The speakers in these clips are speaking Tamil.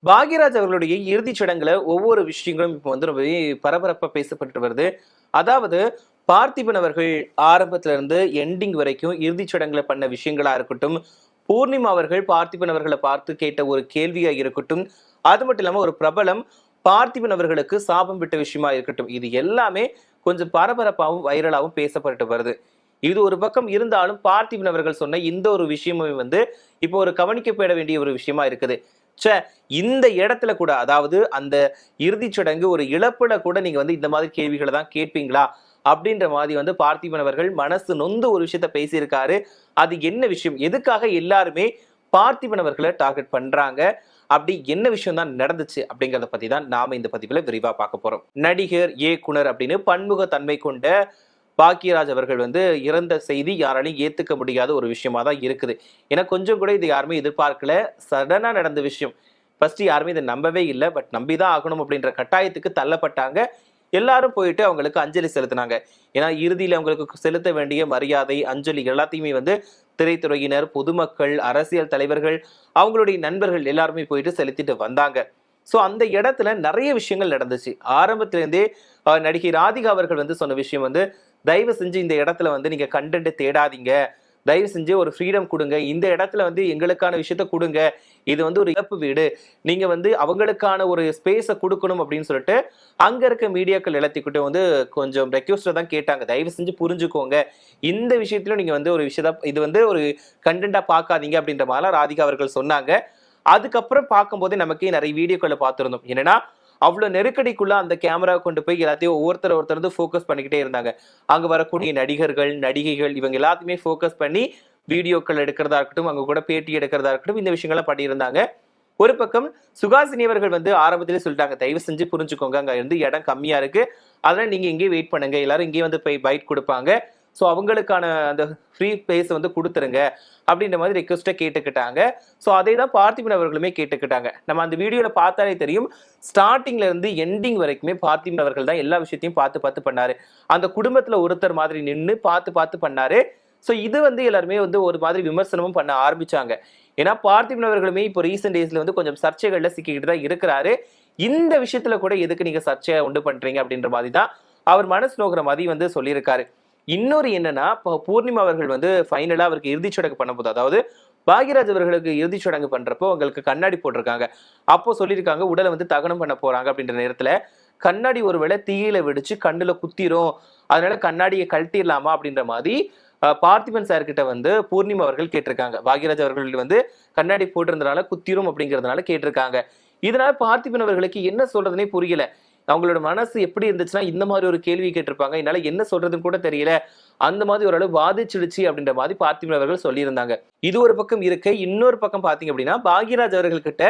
பாக்யராஜ் அவர்களுடைய இறுதிச் சடங்குல ஒவ்வொரு விஷயங்களும் இப்போ வந்து ரொம்பவே பரபரப்பா பேசப்பட்டு வருது. அதாவது பார்த்திபன் அவர்கள் ஆரம்பத்துல இருந்து எண்டிங் வரைக்கும் இறுதிச் சடங்குல பண்ண விஷயங்களா இருக்கட்டும், பூர்ணிமா அவர்கள் பார்த்திபன் அவர்கள பார்த்து கேட்ட ஒரு கேள்வியா இருக்கட்டும், அது மட்டும் இல்லாம ஒரு பிரபலம் பார்த்திபன் அவர்களுக்கு சாபம் விட்ட விஷயமா இருக்கட்டும், இது எல்லாமே கொஞ்சம் பரபரப்பாவும், வைரலாவும் பேசப்பட்டு வருது. இது ஒரு பக்கம் இருந்தாலும் பார்த்திபன் அவர்கள் சொன்ன இந்த ஒரு விஷயமும் வந்து இப்போ ஒரு கவனிக்கப்பட வேண்டிய ஒரு விஷயமா இருக்குது. ச்சே! இந்த இடத்துல கூட அதாவது அந்த இறுதிச் சடங்கு ஒரு இழப்புல கூட நீங்க வந்து இந்த மாதிரி கேள்விகள தான் கேட்பீங்களா? அப்படின்ற மாதிரி வந்து பார்த்திபன் அவர்கள் மனசு நொந்து ஒரு விஷயத்த பேசியிருக்காரு. அது என்ன விஷயம்? எதுக்காக எல்லாருமே பார்த்திபன் அவர்கள டார்கெட் பண்றாங்க? அப்படி என்ன விஷயம் தான் நடந்துச்சு? அப்படிங்கிறத பத்தி தான் நாம இந்த பதிவுல விரிவா பார்க்க போறோம். நடிகர், இயக்குனர் அப்படின்னு பன்முக தன்மை கொண்ட பாக்கியராஜ் அவர்கள் வந்து இறந்த செய்தி யாராலையும் ஏத்துக்க முடியாத ஒரு விஷயமா தான் இருக்குது. ஏன்னா கொஞ்சம் கூட இது யாருமே எதிர்பார்க்கல. சடனா நடந்த விஷயம். ஃபர்ஸ்ட் யாருமே இதை நம்பவே இல்லை. பட் நம்பிதான் ஆகணும் அப்படின்ற கட்டாயத்துக்கு தள்ளப்பட்டாங்க. எல்லாரும் போயிட்டு அவங்களுக்கு அஞ்சலி செலுத்தினாங்க. ஏன்னா இறுதியில் அவங்களுக்கு செலுத்த வேண்டிய மரியாதை, அஞ்சலி எல்லாத்தையுமே வந்து திரைத்துறையினர், பொதுமக்கள், அரசியல் தலைவர்கள், அவங்களுடைய நண்பர்கள் எல்லாருமே போயிட்டு செலுத்திட்டு வந்தாங்க. ஸோ அந்த இடத்துல நிறைய விஷயங்கள் நடந்துச்சு. ஆரம்பத்திலேருந்தே நடிகை ராதிகா அவர்கள் வந்து சொன்ன விஷயம் வந்து, தயவு செஞ்சு இந்த இடத்துல வந்து நீங்க கண்டென்ட் தேடாதீங்க. தயவு செஞ்சு ஒரு ஃப்ரீடம் கொடுங்க. இந்த இடத்துல வந்து எங்களுக்கான விஷயத்த கொடுங்க. இது வந்து ஒரு இழப்பு வீடு. நீங்க வந்து அவங்களுக்கான ஒரு ஸ்பேஸ கொடுக்கணும் அப்படின்னு சொல்லிட்டு, அங்க இருக்க மீடியாக்கள் எல்லாத்துக்கிட்டும் வந்து கொஞ்சம் ரெக்வெஸ்ட்டா தான் கேட்டாங்க. தயவு செஞ்சு புரிஞ்சுக்கோங்க. இந்த விஷயத்திலும் நீங்க வந்து ஒரு விஷயத்த இது வந்து ஒரு கண்டென்ட்டா பார்க்காதீங்க அப்படின்ற மாதிரிலாம் ராதிகா அவர்கள் சொன்னாங்க. அதுக்கப்புறம் பார்க்கும்போதே நமக்கே நிறைய வீடியோக்கள பார்த்திருந்தோம். என்னன்னா, அவ்ளோ நெருக்கடிக்குள்ள அந்த கேமராவ கொண்டு போய் எல்லாத்தையும் ஒருத்தர் வந்து ஃபோக்கஸ் பண்ணிக்கிட்டே இருந்தாங்க. அங்க வரக்கூடிய நடிகர்கள், நடிகைகள் இவங்க எல்லாத்தையுமே ஃபோக்கஸ் பண்ணி வீடியோக்கள் எடுக்கிறதா இருக்கட்டும், அவங்க கூட பேட்டி எடுக்கிறதா இருக்கட்டும், இந்த விஷயங்கள்லாம் பண்ணியிருந்தாங்க. ஒரு பக்கம் சுகாசினி அவர்கள் வந்து ஆரம்பத்திலே சொல்லிட்டாங்க, தயவு செஞ்சு புரிஞ்சுக்கோங்க. அங்க வந்து இடம் கம்மியா இருக்கு. அதனால நீங்க இங்கேயே வெயிட் பண்ணுங்க. எல்லாரும் இங்கேயே வந்து போய் பைட் குடுப்பாங்க. ஸோ அவங்களுக்கான அந்த ஃப்ரீ ஸ்பேஸ் வந்து குடுத்துருங்க. அப்படின்ற மாதிரி ரெக்வெஸ்ட்டா கேட்டுக்கிட்டாங்க. ஸோ அதே தான் பார்த்திபன் அவர்களுமே கேட்டுக்கிட்டாங்க. நம்ம அந்த வீடியோல பார்த்தாலே தெரியும். ஸ்டார்ட்டிங்ல இருந்து எண்டிங் வரைக்குமே பார்த்திபன் அவர்கள் தான் எல்லா விஷயத்தையும் பார்த்து பார்த்து பண்ணாரு. அந்த குடும்பத்துல ஒருத்தர் மாதிரி நின்னு பார்த்து பார்த்து பண்ணாரு. ஸோ இது வந்து எல்லாருமே வந்து ஒரு மாதிரி விமர்சனமும் பண்ண ஆரம்பிச்சாங்க. ஏன்னா பார்த்திபன் அவர்களுமே இப்போ ரீசென்ட் டேஸ்ல வந்து கொஞ்சம் சர்ச்சைகள்ல சிக்கிக்கிட்டு தான் இருக்கிறாரு. இந்த விஷயத்துல கூட எதுக்கு நீங்க சர்ச்சையை உண்டு பண்றீங்க அப்படின்ற மாதிரி தான் அவர் மனசு நோக்கிற மாதிரி வந்து சொல்லியிருக்காரு. இன்னொரு என்னன்னா, இப்போ பூர்ணிமா அவர்கள் வந்து ஃபைனலா அவருக்கு இறுதிச் சடங்கு பண்ணும்போது, அதாவது பாக்யராஜ் அவர்களுக்கு இறுதிச் சடங்கு பண்றப்போ அவங்களுக்கு கண்ணாடி போட்டிருக்காங்க. அப்போ சொல்லியிருக்காங்க உடலை வந்து தகனம் பண்ண போறாங்க அப்படின்ற நேரத்துல கண்ணாடி ஒருவேளை தீயில வெடிச்சு கண்ணுல குத்திரும். அதனால கண்ணாடியை கழட்டிடலாமா அப்படின்ற மாதிரி பார்த்திபன் சார் கிட்ட வந்து பூர்ணிமா அவர்கள் கேட்டிருக்காங்க. பாக்யராஜ் அவர்கள் வந்து கண்ணாடி போட்டிருந்தனால குத்திரும் அப்படிங்கிறதுனால கேட்டிருக்காங்க. இதனால பார்த்திபன் அவர்களுக்கு என்ன சொல்றதுனே புரியல. அவங்களோட மனசு எப்படி இருந்துச்சுன்னா இந்த மாதிரி ஒரு கேள்வி கேட்டிருப்பாங்க. என்னால என்ன சொல்றதுன்னு கூட தெரியல. அந்த மாதிரி ஓரளவு பாதிச்சிடுச்சு அப்படின்ற மாதிரி பார்த்திபன் அவர்கள் சொல்லியிருந்தாங்க. இது ஒரு பக்கம் இருக்க, இன்னொரு பக்கம் பாத்தீங்க அப்படின்னா பாக்யராஜ் அவர்கள் கிட்ட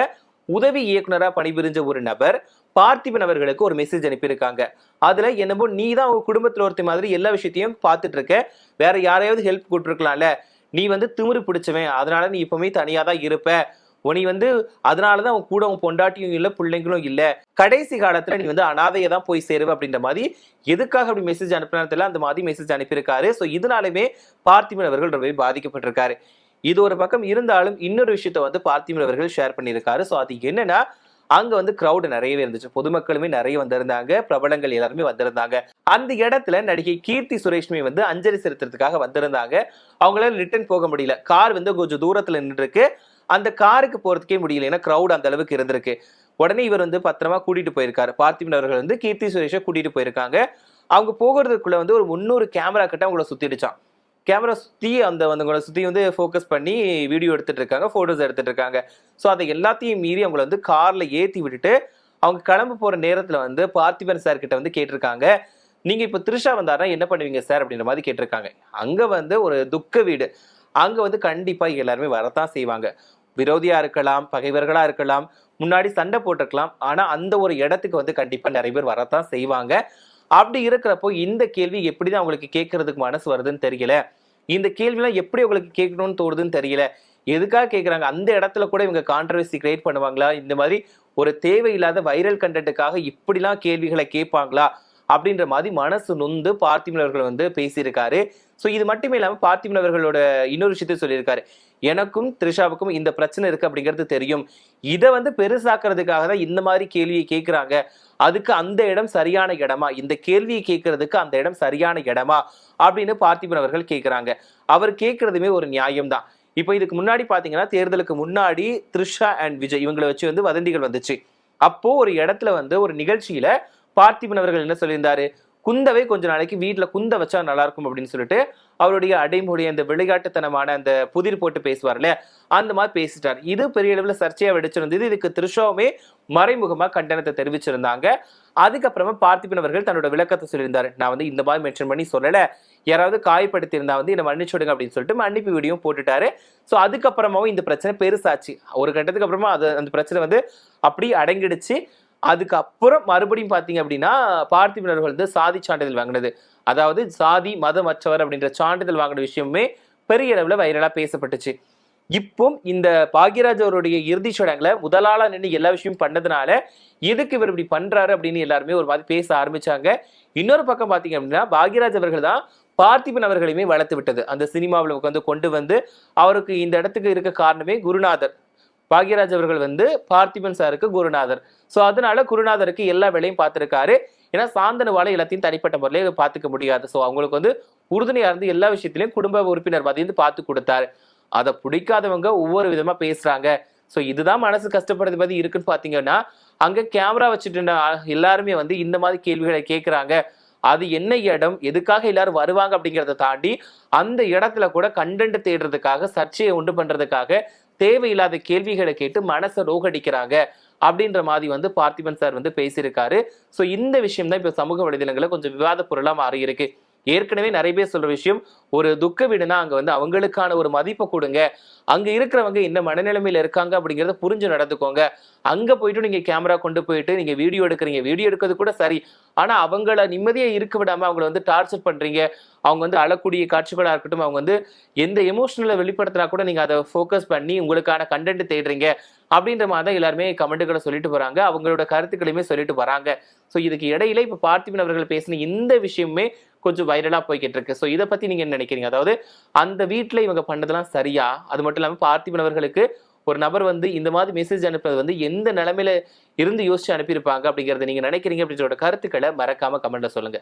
உதவி இயக்குனரா பணிபுரிஞ்ச ஒரு நபர் பார்த்திபன் அவர்களுக்கு ஒரு மெசேஜ் அனுப்பியிருக்காங்க. அதுல என்னமோ நீ தான் உங்க குடும்பத்துல ஒருத்த மாதிரி எல்லா விஷயத்தையும் பார்த்துட்டு இருக்க, வேற யாரையாவது ஹெல்ப் கூட்டிருக்கலாம்ல, நீ வந்து திமிரு பிடிச்சவன், அதனால நீ எப்பவுமே தனியா தான் இருப்ப, உனி வந்து அதனாலதான் உன் கூட உன் பொண்டாட்டியும் இல்ல பிள்ளைங்களும் இல்ல, கடைசி காலத்துல நீ வந்து அனாதையை தான் போய் சேருவ அப்படின்ற மாதிரி எதுக்காக அப்படி மெசேஜ் அனுப்பினாலும் தெரியல, அந்த மாதிரி மெசேஜ் அனுப்பியிருக்காரு. ஸோ இதனாலுமே பார்த்திபன் அவர்கள் ரொம்பவே பாதிக்கப்பட்டிருக்காரு. இது ஒரு பக்கம் இருந்தாலும் இன்னொரு விஷயத்த வந்து பார்த்திபன் அவர்கள் ஷேர் பண்ணியிருக்காரு. ஸோ அது என்னன்னா, அங்க வந்து கிரௌடு நிறையவே இருந்துச்சு. பொதுமக்களுமே நிறைய வந்திருந்தாங்க. பிரபலங்கள் எல்லாருமே வந்திருந்தாங்க. அந்த இடத்துல நடிகை கீர்த்தி சுரேஷ்மி வந்து அஞ்சலி செலுத்துறதுக்காக வந்திருந்தாங்க. அவங்களால ரிட்டர்ன் போக முடியல. கார் வந்து கொஞ்சம் தூரத்துல நின்று இருக்கு. அந்த காருக்கு போறதுக்கே முடியல. ஏன்னா கிரௌட் அந்த அளவுக்கு இருந்திருக்கு. உடனே இவர் வந்து பத்திரமா கூட்டிட்டு போயிருக்காரு. பார்த்திபன் அவர்கள் வந்து கீர்த்தி சுரேஷை கூட்டிட்டு போயிருக்காங்க. அவங்க போகிறதுக்குள்ள வந்து ஒரு 300 கேமரா கிட்ட அவங்கள சுத்திடுச்சான். கேமரா சுத்தி அந்த அவங்கள சுத்தி வந்து ஃபோக்கஸ் பண்ணி வீடியோ எடுத்துட்டு இருக்காங்க, போட்டோஸ் எடுத்துட்டு இருக்காங்க. ஸோ அதை எல்லாத்தையும் மீறி அவங்கள வந்து கார்ல ஏத்தி விட்டுட்டு அவங்க கிளம்ப போற நேரத்துல வந்து பார்த்திபன் சார் கிட்ட வந்து கேட்டிருக்காங்க, நீங்க இப்ப த்ரிஷா வந்தாருன்னா என்ன பண்ணுவீங்க சார் அப்படின்ற மாதிரி கேட்டிருக்காங்க. அங்க வந்து ஒரு துக்க வீடு. அங்க வந்து கண்டிப்பா எல்லாருமே வரத்தான் செய்வாங்க. விரோதியா இருக்கலாம், பகைவர்களா இருக்கலாம், முன்னாடி சண்டை போட்டிருக்கலாம். ஆனா அந்த ஒரு இடத்துக்கு வந்து கண்டிப்பா நிறைய பேர் வரத்தான் செய்வாங்க. அப்படி இருக்கிறப்போ இந்த கேள்வி எப்படிதான் அவங்களுக்கு கேட்கறதுக்கு மனசு வருதுன்னு தெரியல. இந்த கேள்விலாம் எப்படி உங்களுக்கு கேட்கணும்னு தோணுதுன்னு தெரியல. எதுக்காக கேட்கறாங்க? அந்த இடத்துல கூட இவங்க கான்ட்ரவர்சி கிரியேட் பண்ணுவாங்களா? இந்த மாதிரி ஒரு தேவையில்லாத வைரல் கண்டென்ட்டுக்காக இப்படிலாம் கேள்விகளை கேட்பாங்களா? அப்படின்ற மாதிரி மனசு நொந்து பார்த்திபன் அவர்கள் வந்து பேசியிருக்காரு. ஸோ இது மட்டுமே இல்லாம பார்த்திபன் அவர்களோட இன்னொரு விஷயத்தை சொல்லியிருக்காரு. எனக்கும் த்ரிஷாவுக்கும் இந்த பிரச்சனை இருக்கு அப்படிங்கிறது தெரியும். இதை வந்து பெருசாக்குறதுக்காக தான் இந்த மாதிரி கேள்வியை கேட்கிறாங்க. அதுக்கு அந்த இடம் சரியான இடமா, இந்த கேள்வியை கேட்கறதுக்கு அந்த இடம் சரியான இடமா அப்படின்னு பார்த்திபன் அவர்கள் கேட்கிறாங்க. அவர் கேட்கறதுமே ஒரு நியாயம் தான். இப்போ இதுக்கு முன்னாடி பாத்தீங்கன்னா தேர்தலுக்கு முன்னாடி த்ரிஷா அண்ட் விஜய் இவங்களை வச்சு வந்து வதந்திகள் வந்துச்சு. அப்போ ஒரு இடத்துல வந்து ஒரு நிகழ்ச்சியில பார்த்திபன் அவர்கள் என்ன சொல்லியிருந்தாரு, குந்தவை கொஞ்ச நாளைக்கு வீட்டுல குந்த வச்சா நல்லா இருக்கும் அப்படின்னு சொல்லிட்டு அவருடைய அடைமொழி அந்த விளையாட்டுத்தனமான அந்த புதிர் போட்டு பேசுவார்ல அந்த மாதிரி பேசிட்டார். இது பெரிய அளவுல சர்ச்சையா வெடிச்சிருந்தது. இதுக்கு த்ரிஷாவுமே மறைமுகமா கண்டனத்தை தெரிவிச்சிருந்தாங்க. அதுக்கப்புறமா பார்த்திபன் அவர்கள் தன்னோட விளக்கத்தை சொல்லியிருந்தாரு. நான் வந்து இந்த மாதிரி மென்ஷன் பண்ணி சொல்லல, யாராவது காயப்படுத்தி இருந்தா வந்து என்ன மன்னிச்சுடுங்க அப்படின்னு சொல்லிட்டு மன்னிப்பு வீடியோ போட்டுட்டாரு. ஸோ அதுக்கப்புறமாவும் இந்த பிரச்சனை பெருசாச்சு. ஒரு கட்டத்துக்கு அப்புறமா அது அந்த பிரச்சனை வந்து அப்படி அடங்கிடுச்சு. அதுக்கப்புறம் மறுபடியும் பாத்தீங்க அப்படின்னா பார்த்திபன் அவர்கள் வந்து சாதி சான்றிதழ் வாங்கினது, அதாவது சாதி மதமற்றவர் அப்படின்ற சான்றிதழ் வாங்கின விஷயமே பெரிய அளவுல வைரலா பேசப்பட்டுச்சு. இப்போ இந்த பாக்யராஜ் அவருடைய இறுதி சடங்குல முதலாளா நின்று எல்லா விஷயமும் பண்ணதுனால எதுக்கு இவர் இப்படி பண்றாரு அப்படின்னு எல்லாருமே ஒரு மாதிரி பேச ஆரம்பிச்சாங்க. இன்னொரு பக்கம் பாத்தீங்க அப்படின்னா பாக்யராஜ் அவர்கள் தான் பார்த்திபன் அவர்களையுமே வளர்த்து விட்டது. அந்த சினிமாவில் வந்து கொண்டு வந்து அவருக்கு இந்த இடத்துக்கு இருக்க காரணமே குருநாதர். பாக்யராஜ் அவர்கள் வந்து பார்த்திபன் சாருக்கு குருநாதர். ஸோ அதனால குருநாதருக்கு எல்லா வேலையும் பார்த்துருக்காரு. ஏன்னா சாந்தனுவால எல்லாத்தையும் தனிப்பட்ட முறையில பார்த்துக்க முடியாது. ஸோ அவங்களுக்கு வந்து உறுதுணையா இருந்து எல்லா விஷயத்திலையும் குடும்ப உறுப்பினர் மாதிரி இருந்து பார்த்து கொடுத்தாரு. அதை பிடிக்காதவங்க ஒவ்வொரு விதமா பேசுறாங்க. ஸோ இதுதான் மனசு கஷ்டப்படுறது மாதிரி இருக்குன்னு பாத்தீங்கன்னா அங்க கேமரா வச்சுட்டு எல்லாருமே வந்து இந்த மாதிரி கேள்விகளை கேட்கிறாங்க. அது என்ன இடம், எதுக்காக எல்லாரும் வருவாங்க அப்படிங்கிறத தாண்டி அந்த இடத்துல கூட கண்டென்ட் தேடுறதுக்காக சர்ச்சையை உண்டு பண்றதுக்காக தேவையில்லாத கேள்விகளை கேட்டு மனசை ரோகடிக்கிறாங்க அப்படின்ற மாதிரி வந்து பார்த்திபன் சார் வந்து பேசியிருக்காரு. ஸோ இந்த விஷயம் தான் இப்போ சமூக வலைதளங்களில் கொஞ்சம் விவாத பொருளா மாறி இருக்கு. ஏற்கனவே நிறைய பேர் சொல்ற விஷயம், ஒரு துக்க வீடுனா அங்க வந்து அவங்களுக்கான ஒரு மதிப்பை கொடுங்க, அங்க இருக்கிறவங்க என்ன மனநிலைமையில இருக்காங்க அப்படிங்கிறத புரிஞ்சு நடந்துக்கோங்க. அங்க போயிட்டு நீங்க கேமரா கொண்டு போயிட்டு நீங்க வீடியோ எடுக்கிறீங்க, வீடியோ எடுக்கிறது கூட சரி, ஆனா அவங்கள நிம்மதியா இருக்க விடாம அவங்கள வந்து டார்ச்சர் பண்றீங்க. அவங்க வந்து அழக்கூடிய காட்சிகளா இருக்கட்டும், அவங்க வந்து எந்த எமோஷனலை வெளிப்படுத்தினா கூட நீங்க அதை ஃபோக்கஸ் பண்ணி உங்களுக்கான கண்டென்ட் தேடுறீங்க அப்படின்ற மாதிரி தான் எல்லாருமே கமெண்ட்டுகளை சொல்லிட்டு போறாங்க, அவங்களோட கருத்துக்களையுமே சொல்லிட்டு வராங்க. ஸோ இதுக்கு இடையில இப்ப பார்த்திபன் அவர்கள் பேசின இந்த விஷயமே கொஞ்சம் வைரலா போய்கிட்டு இருக்கு. ஸோ இதை பத்தி நீங்க என்ன நினைக்கிறீங்க? அதாவது அந்த வீட்டுல இவங்க பண்ணதெல்லாம் சரியா? அது மட்டும் இல்லாம பார்த்திபன் அவர்களுக்கு ஒரு நபர் வந்து இந்த மாதிரி மெசேஜ் அனுப்புறது வந்து எந்த நிலைமையில இருந்து யோசிச்சு அனுப்பியிருப்பாங்க அப்படிங்கறத நீங்க நினைக்கிறீங்க அப்படின்ற கருத்துக்களை மறக்காம கமெண்ட்ல சொல்லுங்க.